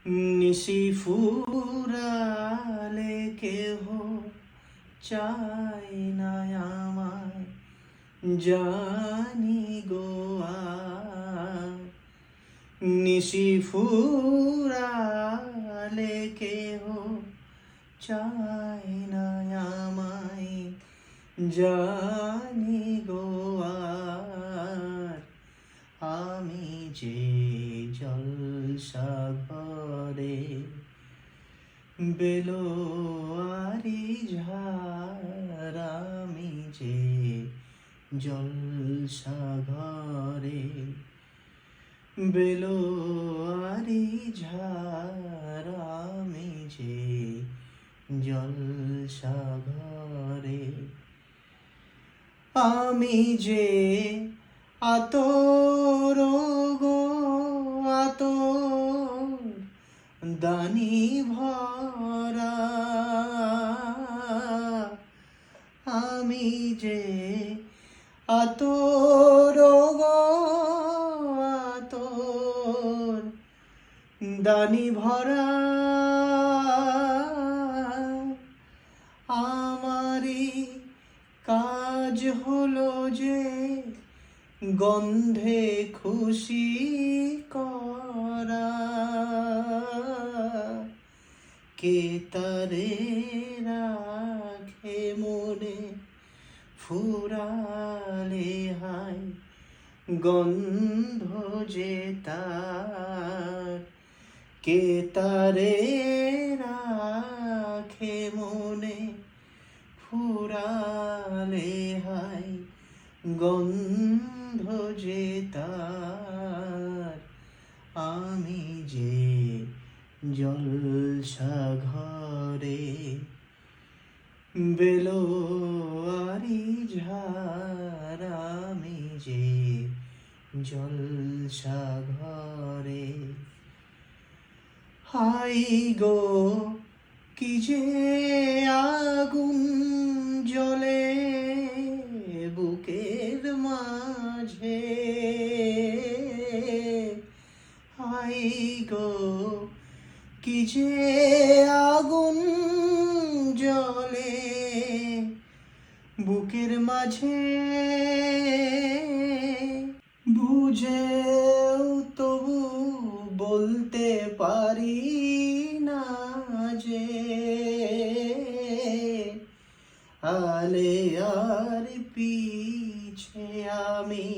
নিশি ফুরালে কেহ চাই না আমায়, জানি গো আজ। নিশি ফুরালে কেহ চাই না আমায়, জানি গো আজ। আমি যে জলসাঘরে বেলোয়ারি ঝাড়, আমি যে জলসাঘরে বেলোয়ারি ঝাড়, আমি যে জলসাঘরে। আমি যে আতর গো আতর, দানি ভরা। আমি যে আতর গো আতর, দানি ভরা। আমারই কাজ হলো যে গন্ধে খুশি করা। কে তারে রাখে মনে ফুরালে হায়, গন্ধ যে তার। কে তারে রাখে মনে ফুরালে হায়, গন্ধ যে তার। আমি যে জলসাঘরে বেলোয়ারি ঝাড়, আমি যে জলসাঘরে। হাই গো কি যে আগুন জ্বলে বুকের মাঝে, হাই গো কি যে আগুন জ্বলে বুকের মাঝে। বুঝেও তবু বলতে পারি না যে, আলে আর পিছে আমি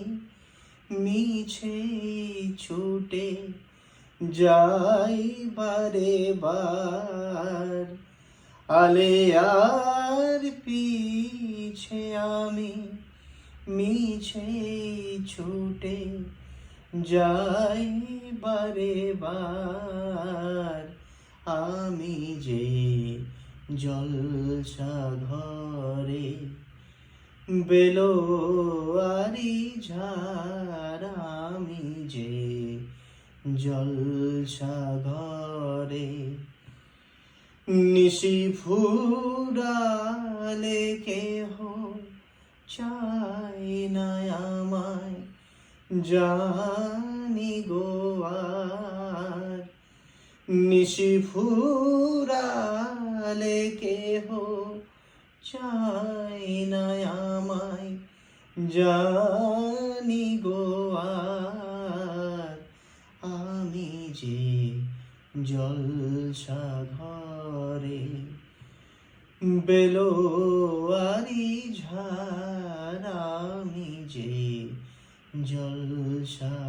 মিছে ছুটে যাই বারে বার। আলে আর পিছে আমি মিছে ছুটে যাই বারে বার। আমি যে জলসাঘরে বেলোয়ারি ঝাড়, আমি যে জলসাঘরে। নিশি ফুরালে কেহ চাই না আমায়, জানি গো আজ। নিশি ফুরালে কেহ চাই না আমায়, জানি গো আজ। আমি যে জলসাঘরে বেলোয়ারি ঝাড়, আমি যে জলসাঘরে।